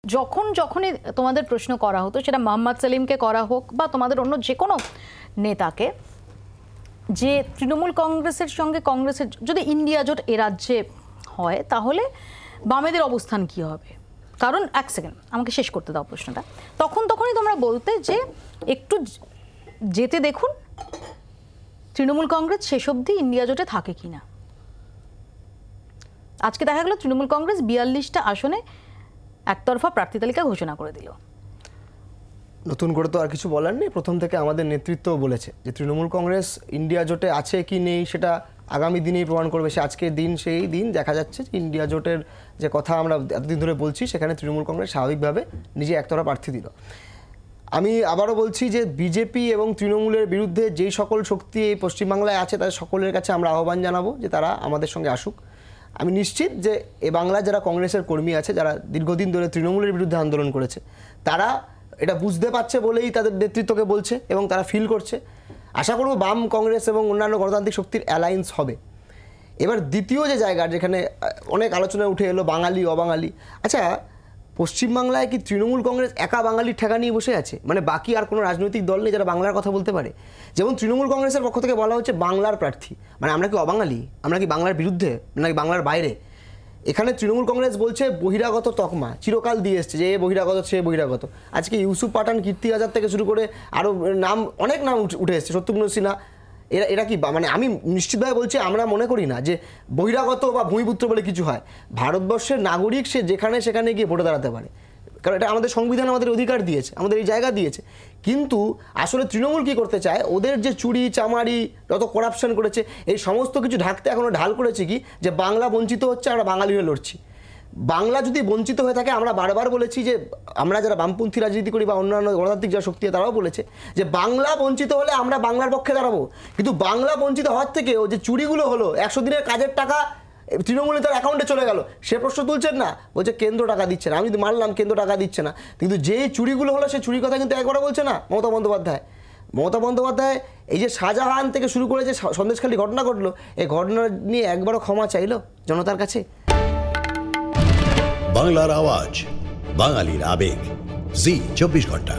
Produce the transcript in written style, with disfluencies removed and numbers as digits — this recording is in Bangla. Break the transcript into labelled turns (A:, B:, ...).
A: যখনই তোমাদের প্রশ্ন করা হতো, সেটা মোহাম্মদ সেলিমকে করা হোক বা তোমাদের অন্য যে কোনো নেতাকে, যে তৃণমূল কংগ্রেসের সঙ্গে কংগ্রেসের যদি ইন্ডিয়া জোট এ রাজ্যে হয় তাহলে বামেদের অবস্থান কি হবে, কারণ এক সেকেন্ড আমাকে শেষ করতে দাও প্রশ্নটা, তখনই তোমরা বলতে যে একটু যেতে দেখুন তৃণমূল কংগ্রেস শেষ অবধি ইন্ডিয়া জোটে থাকে কিনা। আজকে দেখা গেল তৃণমূল কংগ্রেস 42টা আসনে একতরফা প্রার্থী তালিকা ঘোষণা করে দিল।
B: নতুন করে তো আর কিছু বলার নেই, প্রথম থেকে আমাদের নেতৃত্ব বলেছে যে তৃণমূল কংগ্রেস ইন্ডিয়া জোটে আছে কি নেই সেটা আগামী দিনেই প্রমাণ করবে। সে আজকের দিন সেই দিন দেখা যাচ্ছে যে ইন্ডিয়া জোটের যে কথা আমরা এতদিন ধরে বলছি সেখানে তৃণমূল কংগ্রেস স্বাভাবিকভাবে নিজে একতরফা প্রার্থী দিল। আমি আবারও বলছি যে বিজেপি এবং তৃণমূলের বিরুদ্ধে যেই সকল শক্তি এই পশ্চিমবাংলায় আছে তাদের সকলের কাছে আমরা আহ্বান জানাবো যে তারা আমাদের সঙ্গে আসুক। আমি নিশ্চিত যে এ বাংলায় যারা কংগ্রেসের কর্মী আছে, যারা দীর্ঘদিন ধরে তৃণমূলের বিরুদ্ধে আন্দোলন করেছে, তারা এটা বুঝতে পারছে বলেই তাদের নেতৃত্বকে বলছে এবং তারা ফিল করছে। আশা করব বাম, কংগ্রেস এবং অন্যান্য গণতান্ত্রিক শক্তির অ্যালায়েন্স হবে। এবার দ্বিতীয় যে জায়গা যেখানে অনেক আলোচনায় উঠে এলো বাঙালি অবাঙালি, আচ্ছা পশ্চিমবাংলায় কি তৃণমূল কংগ্রেস একা বাঙালির ঠেকা নিয়ে বসে আছে? মানে বাকি আর কোনো রাজনৈতিক দল নেই যারা বাংলার কথা বলতে পারে? যেমন তৃণমূল কংগ্রেসের পক্ষ থেকে বলা হচ্ছে বাংলার প্রার্থী, মানে আমরা কি অবাঙালি? আমরা কি বাংলার বিরুদ্ধে নাকি বাংলার বাইরে? এখানে তৃণমূল কংগ্রেস বলছে বহিরাগত তকমা চিরকাল দিয়ে এসছে, যে এ বহিরাগত সে বহিরাগত। আজকে ইউসুফ পাঠান, কীর্তি আজাদ থেকে শুরু করে আরও অনেক নাম উঠে এসছে, শত্রুঘ্ন সিনহা। এরা কি, মানে আমি নিশ্চিতভাবে বলছি আমরা মনে করি না যে বহিরাগত বা ভূমিপুত্র বলে কিছু হয়। ভারতবর্ষের নাগরিক, সে যেখানে সেখানে গিয়ে ভোটে দাঁড়াতে পারে, কারণ এটা আমাদের সংবিধান আমাদের অধিকার দিয়েছে, আমাদের এই জায়গা দিয়েছে। কিন্তু আসলে তৃণমূল কী করতে চায়, ওদের যে চুরি চামারি যত করাপশন করেছে এই সমস্ত কিছু ঢাকতে এখনও ঢাল করেছে কি, যে বাংলা বঞ্চিত হচ্ছে, আমরা বাঙালি হয়ে লড়ছি। বাংলা যদি বঞ্চিত হয়ে থাকে, আমরা বারবার বলেছি যে আমরা যারা বামপন্থী রাজনীতি করি বা অন্যান্য গণতান্ত্রিক যারা শক্তি তারাও বলেছে যে বাংলা বঞ্চিত হলে আমরা বাংলার পক্ষে দাঁড়াবো। কিন্তু বাংলা বঞ্চিত হওয়ার থেকেও যে চুরিগুলো হলো, 100 দিনের কাজের টাকা তৃণমূলে তার অ্যাকাউন্টে চলে গেল, সে প্রশ্ন তুলছেন না, বলছে কেন্দ্র টাকা দিচ্ছে না। আমি যদি মানলাম কেন্দ্র টাকা দিচ্ছে না, কিন্তু যেই চুরিগুলো হলো সেই চুরির কথা কিন্তু একবারও বলছে না মমতা বন্দ্যোপাধ্যায়। মমতা বন্দ্যোপাধ্যায় এই যে শাহজাহান থেকে শুরু করে যে সন্দেশখালী ঘটনা ঘটলো, এই ঘটনা নিয়ে একবারও ক্ষমা চাইলো জনতার কাছে?
C: বাংলার আওয়াজ, বাঙালির আবেগ, জি 24 ঘন্টা।